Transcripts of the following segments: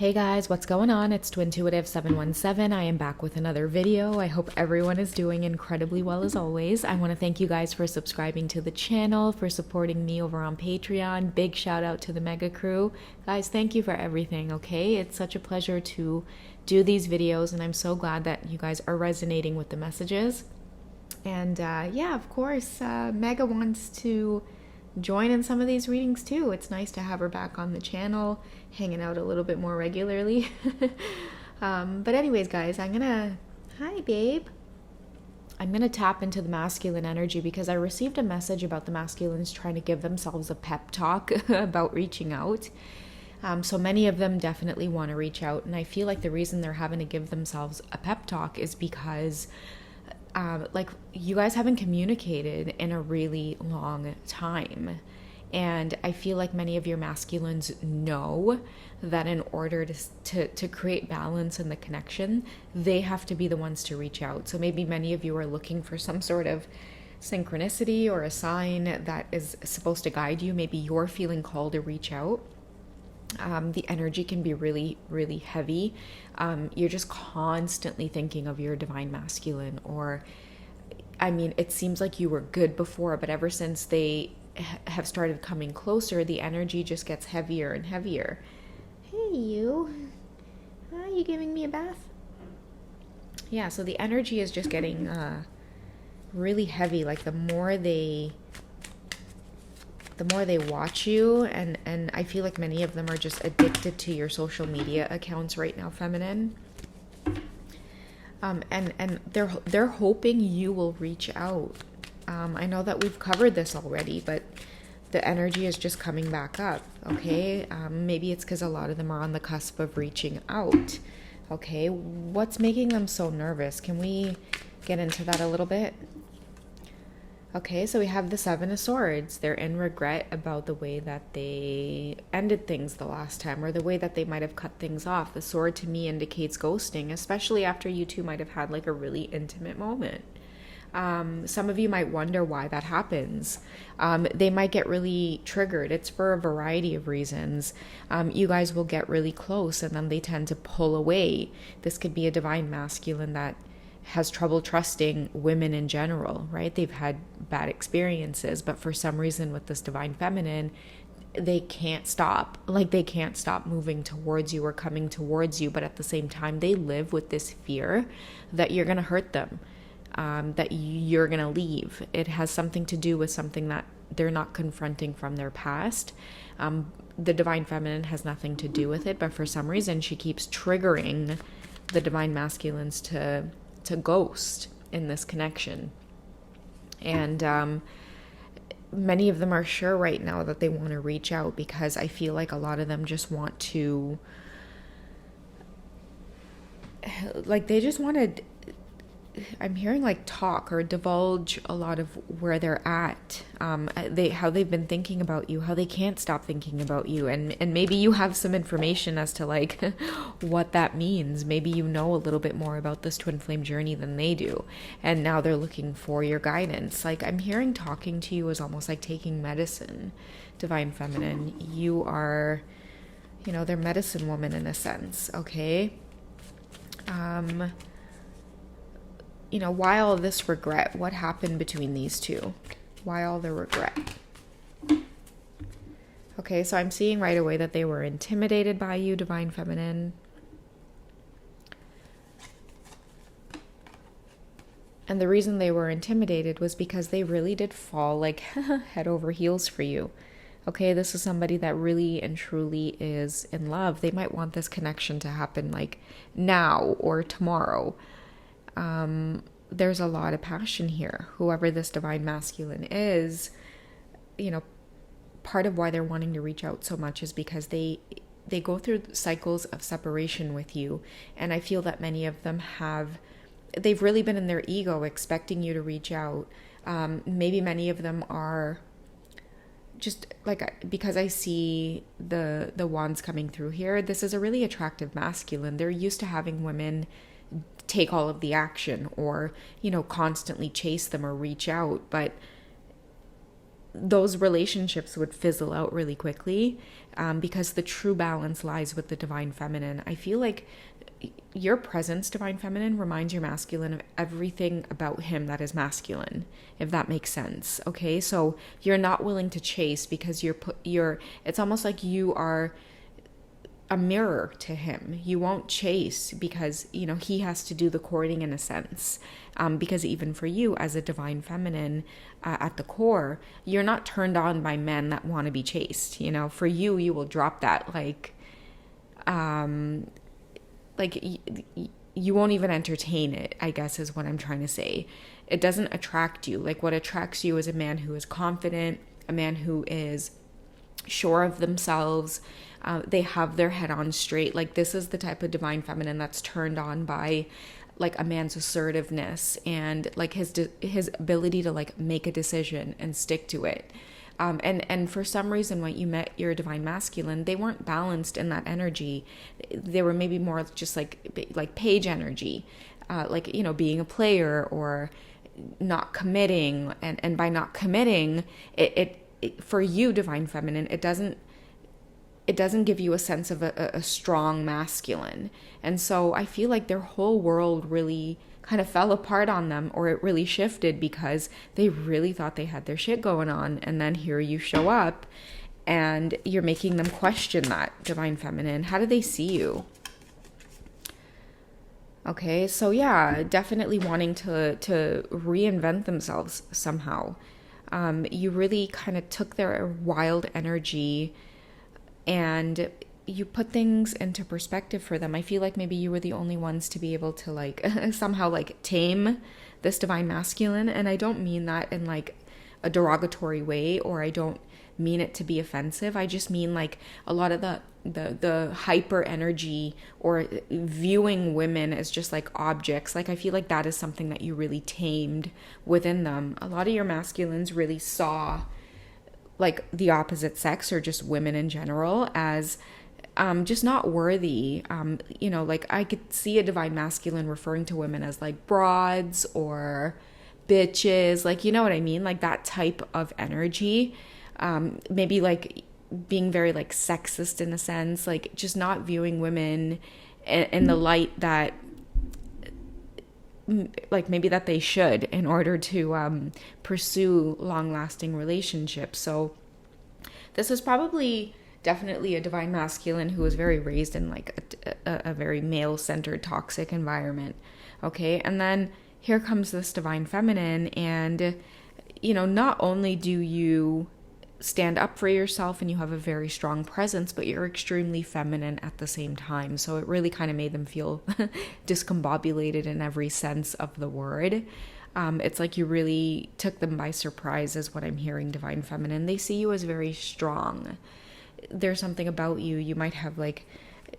Hey guys, what's going on? It's Twintuitive717. I am back with another video. I hope everyone is doing incredibly well as always. I want to thank you guys for subscribing to the channel, for supporting me over on Patreon. Big shout out to the Mega Crew. Guys, thank you for everything, okay? It's such a pleasure to do these videos, and I'm so glad that you guys are resonating with the messages. And yeah, of course, Mega wants to join in some of these readings too. It's nice to have her back on the channel, hanging out a little bit more regularly. But anyways, guys, hi babe. I'm gonna tap into the masculine energy because I received a message about the masculines trying to give themselves a pep talk about reaching out. So many of them definitely want to reach out, and I feel like the reason they're having to give themselves a pep talk is because like you guys haven't communicated in a really long time. And I feel like many of your masculines know that in order to create balance in the connection, they have to be the ones to reach out. So maybe many of you are looking for some sort of synchronicity or a sign that is supposed to guide you. Maybe you're feeling called to reach out. The energy can be really, really heavy. You're just constantly thinking of your divine masculine, or, I mean, it seems like you were good before, but ever since they have started coming closer, the energy just gets heavier and heavier. Hey, you. Are you giving me a bath? Yeah, so the energy is just getting really heavy. Like the more they watch you, and I feel like many of them are just addicted to your social media accounts right now, feminine. And they're hoping you will reach out. I know that we've covered this already, but the energy is just coming back up, okay? Maybe it's because a lot of them are on the cusp of reaching out, okay? What's making them so nervous? Can we get into that a little bit? Okay, so we have the Seven of Swords. They're in regret about the way that they ended things the last time, or the way that they might have cut things off. The sword to me indicates ghosting, especially after you two might have had like a really intimate moment. Some of you might wonder why that happens. They might get really triggered. It's for a variety of reasons. You guys will get really close and then they tend to pull away. This could be a divine masculine that has trouble trusting women in general, right? They've had bad experiences, but for some reason with this divine feminine, they can't stop. Like they can't stop moving towards you or coming towards you, but at the same time, they live with this fear that you're going to hurt them, that you're going to leave. It has something to do with something that they're not confronting from their past. The divine feminine has nothing to do with it, but for some reason, she keeps triggering the divine masculines to ghost in this connection. And many of them are sure right now that they want to reach out because I feel like a lot of them just want to, like they just want to, I'm hearing like talk or divulge a lot of where they're at, how they've been thinking about you, how they can't stop thinking about you, and maybe you have some information as to like what that means. Maybe you know a little bit more about this twin flame journey than they do, and now they're looking for your guidance. Like I'm hearing talking to you is almost like taking medicine, divine feminine. You are, their medicine woman in a sense, okay? Why all this regret? What happened between these two? Why all the regret? Okay, so I'm seeing right away that they were intimidated by you, divine feminine. And the reason they were intimidated was because they really did fall like head over heels for you. Okay, this is somebody that really and truly is in love. They might want this connection to happen like now or tomorrow. There's a lot of passion here. Whoever this divine masculine is, part of why they're wanting to reach out so much is because they go through cycles of separation with you. And I feel that many of them they've really been in their ego expecting you to reach out. Maybe many of them are just like, because I see the wands coming through here, this is a really attractive masculine. They're used to having women take all of the action or, constantly chase them or reach out. But those relationships would fizzle out really quickly, because the true balance lies with the divine feminine. I feel like your presence, divine feminine, reminds your masculine of everything about him that is masculine, if that makes sense. Okay, so you're not willing to chase because it's almost like you are a mirror to him. You won't chase because, he has to do the courting in a sense. Because even for you as a divine feminine, at the core, you're not turned on by men that want to be chased. For you, you will drop that. You won't even entertain it, I guess is what I'm trying to say. It doesn't attract you. Like, what attracts you is a man who is confident, a man who is sure of themselves. They have their head on straight. Like, this is the type of divine feminine that's turned on by like a man's assertiveness and like his ability to like make a decision and stick to it. And for some reason, when you met your divine masculine, they weren't balanced in that energy. They were maybe more just like page energy, being a player or not committing. And by not committing, it for you, divine feminine, it doesn't give you a sense of a strong masculine. And so I feel like their whole world really kind of fell apart on them, or it really shifted because they really thought they had their shit going on. And then here you show up and you're making them question that, divine feminine. How do they see you? Okay, so yeah, definitely wanting to reinvent themselves somehow. You really kind of took their wild energy and you put things into perspective for them. I feel like maybe you were the only ones to be able to like somehow like tame this divine masculine. And I don't mean that in like a derogatory way, or I don't mean it to be offensive. I just mean like a lot of the hyper energy or viewing women as just like objects. Like, I feel like that is something that you really tamed within them. A lot of your masculines really saw like the opposite sex or just women in general as just not worthy. Like I could see a divine masculine referring to women as like broads or bitches, like, you know what I mean? Like that type of energy. Maybe like being very like sexist in a sense, like just not viewing women in the light that like maybe that they should in order to pursue long-lasting relationships. So this is probably definitely a divine masculine who was very raised in like a very male-centered toxic environment. Okay, and then here comes this divine feminine, and not only do you stand up for yourself and you have a very strong presence, but you're extremely feminine at the same time. So it really kind of made them feel discombobulated in every sense of the word. It's like you really took them by surprise is what I'm hearing, divine feminine. They see you as very strong. There's something about you. You might have like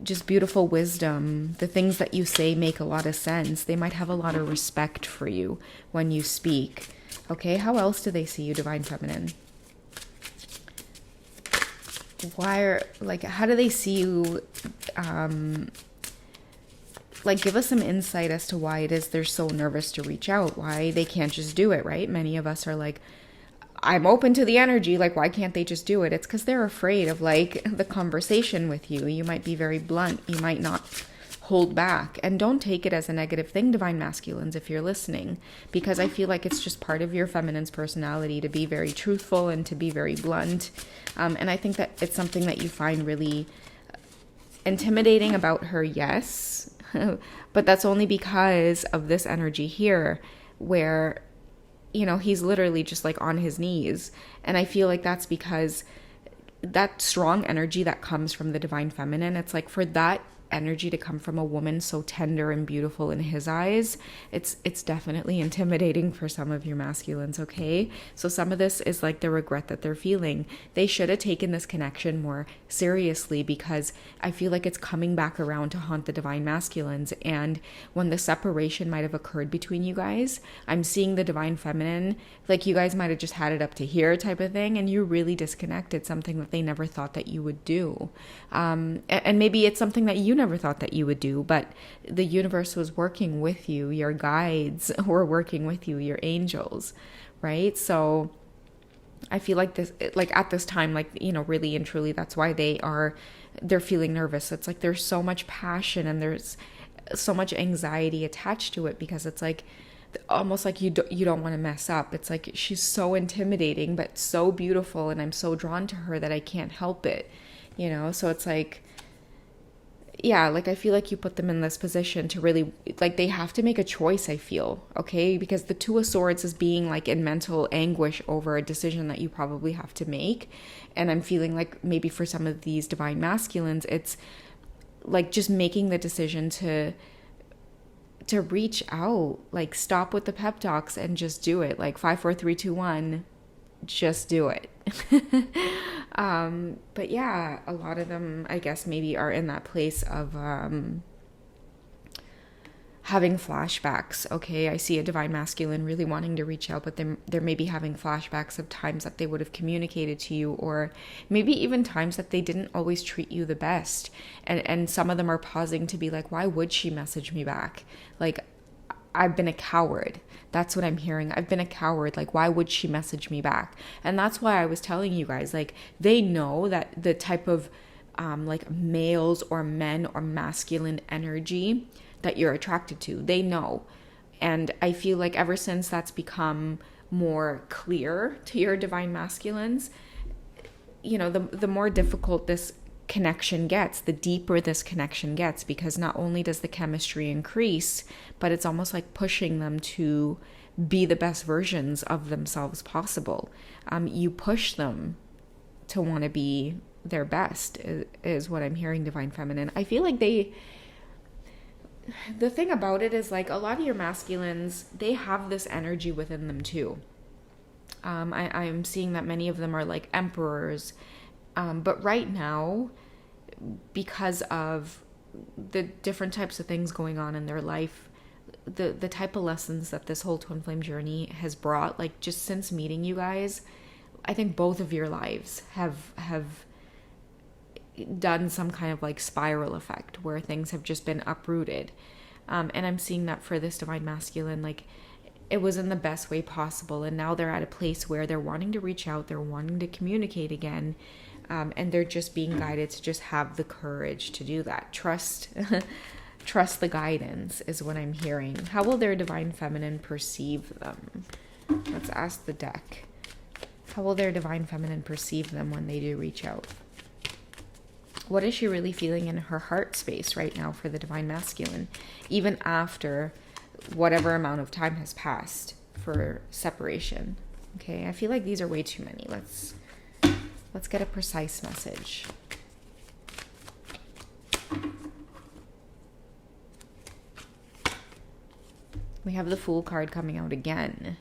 just beautiful wisdom. The things that you say make a lot of sense. They might have a lot of respect for you when you speak. Okay, how else do they see you, divine feminine? How do they see you? Give us some insight as to why it is they're so nervous to reach out, why they can't just do it, right? Many of us are like, I'm open to the energy, like, why can't they just do it? It's because they're afraid of, like, the conversation with you. You might be very blunt. You might not hold back. And don't take it as a negative thing, divine masculines, if you're listening, because I feel like it's just part of your feminine's personality to be very truthful and to be very blunt. And I think that it's something that you find really intimidating about her, yes. But that's only because of this energy here where, he's literally just like on his knees. And I feel like that's because that strong energy that comes from the divine feminine, it's like for that energy to come from a woman so tender and beautiful in his eyes, it's definitely intimidating for some of your masculines, okay? So some of this is like the regret that they're feeling. They should have taken this connection more seriously, because I feel like it's coming back around to haunt the divine masculines. And when the separation might have occurred between you guys, I'm seeing the divine feminine, like you guys might have just had it up to here type of thing, and you really disconnected, something that they never thought that you would do. And maybe it's something that you never thought that you would do, but the universe was working with you. Your guides were working with you, your angels, right? So I feel like this, like at this time, like, you know, really and truly, that's why they're feeling nervous. It's like there's so much passion and there's so much anxiety attached to it, because it's like almost like you don't want to mess up. It's like she's so intimidating but so beautiful, and I'm so drawn to her that I can't help it, you know. So it's like, yeah, like I feel like you put them in this position to really, like, they have to make a choice, I feel, okay? Because the Two of Swords is being like in mental anguish over a decision that you probably have to make. And I'm feeling like maybe for some of these divine masculines, it's like just making the decision to reach out, like stop with the pep talks and just do it. Like 5, 4, 3, 2, 1, just do it. But yeah, a lot of them, I guess, maybe are in that place of having flashbacks. Okay, I see a divine masculine really wanting to reach out, but they're maybe having flashbacks of times that they would have communicated to you, or maybe even times that they didn't always treat you the best. And some of them are pausing to be like, why would she message me back? Like, I've been a coward. That's what I'm hearing. I've been a coward. Like, why would she message me back? And that's why I was telling you guys, like, they know that the type of like males or men or masculine energy that you're attracted to, they know. And I feel like ever since that's become more clear to your divine masculines, you know, the more difficult this connection gets, the deeper this connection gets, because not only does the chemistry increase, but it's almost like pushing them to be the best versions of themselves possible. You push them to want to be their best, is what I'm hearing, divine feminine. I feel like the thing about it is, like, a lot of your masculines, they have this energy within them too. I'm seeing that many of them are like emperors. But right now, because of the different types of things going on in their life, the type of lessons that this whole twin flame journey has brought, like just since meeting you guys, I think both of your lives have done some kind of like spiral effect where things have just been uprooted. And I'm seeing that for this divine masculine, like it was in the best way possible. And now they're at a place where they're wanting to reach out, they're wanting to communicate again. And they're just being guided to just have the courage to do that. Trust the guidance is what I'm hearing. How will their divine feminine perceive them? Let's ask the deck. How will their divine feminine perceive them when they do reach out? What is she really feeling in her heart space right now for the divine masculine, even after whatever amount of time has passed for separation? Okay, I feel like these are way too many. Let's get a precise message. We have the Fool card coming out again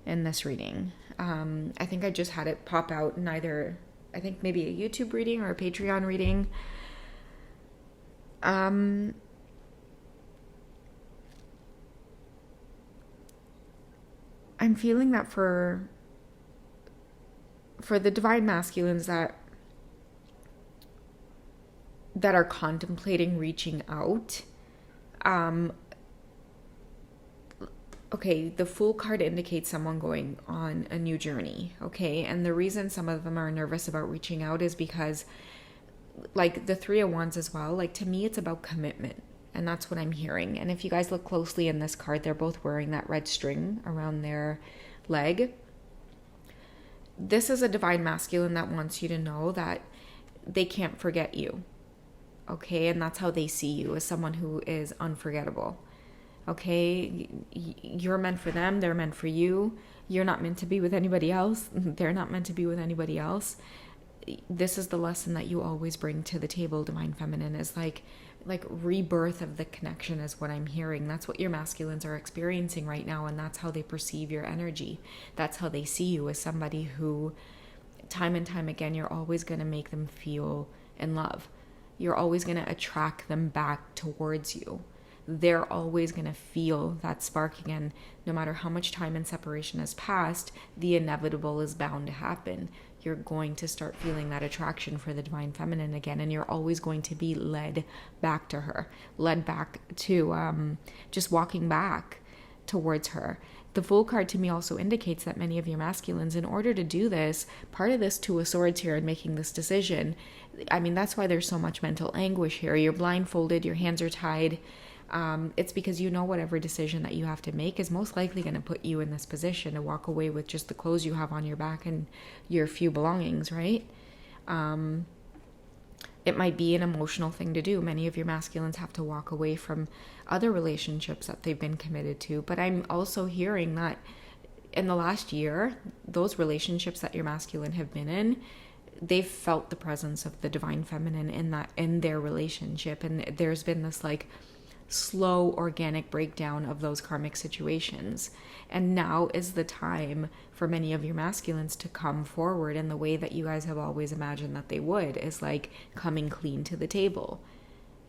in this reading. I think I just had it pop out in either, I think maybe a YouTube reading or a Patreon reading. I'm feeling that for the divine masculines that are contemplating reaching out, okay, the Fool card indicates someone going on a new journey, okay? And the reason some of them are nervous about reaching out is because, like the Three of Wands as well, like to me it's about commitment. And that's what I'm hearing. And if you guys look closely in this card, they're both wearing that red string around their leg. This is a divine masculine that wants you to know that they can't forget you, okay? And that's how they see you, as someone who is unforgettable, okay? You're meant for them, they're meant for you. You're not meant to be with anybody else. They're not meant to be with anybody else. This is the lesson that you always bring to the table, divine feminine, is like rebirth of the connection is what I'm hearing. That's what your masculines are experiencing right now, and that's how they perceive your energy. That's how they see you, as somebody who, time and time again, you're always going to make them feel in love. You're always going to attract them back towards you. They're always going to feel that spark again. No matter how much time and separation has passed, the inevitable is bound to happen. You're going to start feeling that attraction for the divine feminine again, and you're always going to be led back to her, led back to just walking back towards her. The Fool card to me also indicates that many of your masculines, in order to do this, part of this Two of Swords here and making this decision, I mean, that's why there's so much mental anguish here. You're blindfolded, your hands are tied. It's because you know whatever decision that you have to make is most likely going to put you in this position to walk away with just the clothes you have on your back and your few belongings, right? It might be an emotional thing to do. Many of your masculines have to walk away from other relationships that they've been committed to. But I'm also hearing that in the last year, those relationships that your masculine have been in, they've felt the presence of the divine feminine in their relationship. And there's been this like slow organic breakdown of those karmic situations. And now is the time for many of your masculines to come forward in the way that you guys have always imagined that they would, is like coming clean to the table.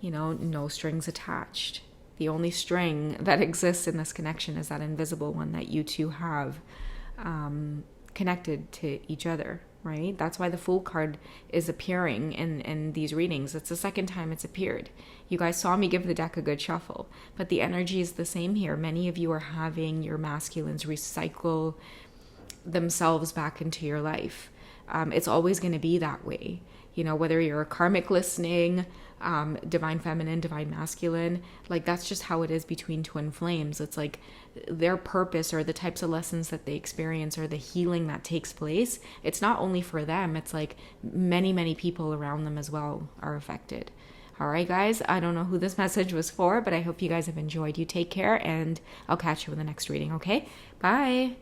You know, no strings attached. The only string that exists in this connection is that invisible one that you two have connected to each other, right? That's why the Fool card is appearing in these readings. It's the second time it's appeared. You guys saw me give the deck a good shuffle, but the energy is the same here. Many of you are having your masculines recycle themselves back into your life. It's always going to be that way. You know, whether you're a karmic listening, divine feminine, divine masculine, like that's just how it is between twin flames. It's like their purpose or the types of lessons that they experience or the healing that takes place. It's not only for them. It's like many, many people around them as well are affected. All right, guys, I don't know who this message was for, but I hope you guys have enjoyed. You take care, and I'll catch you in the next reading, okay? Bye.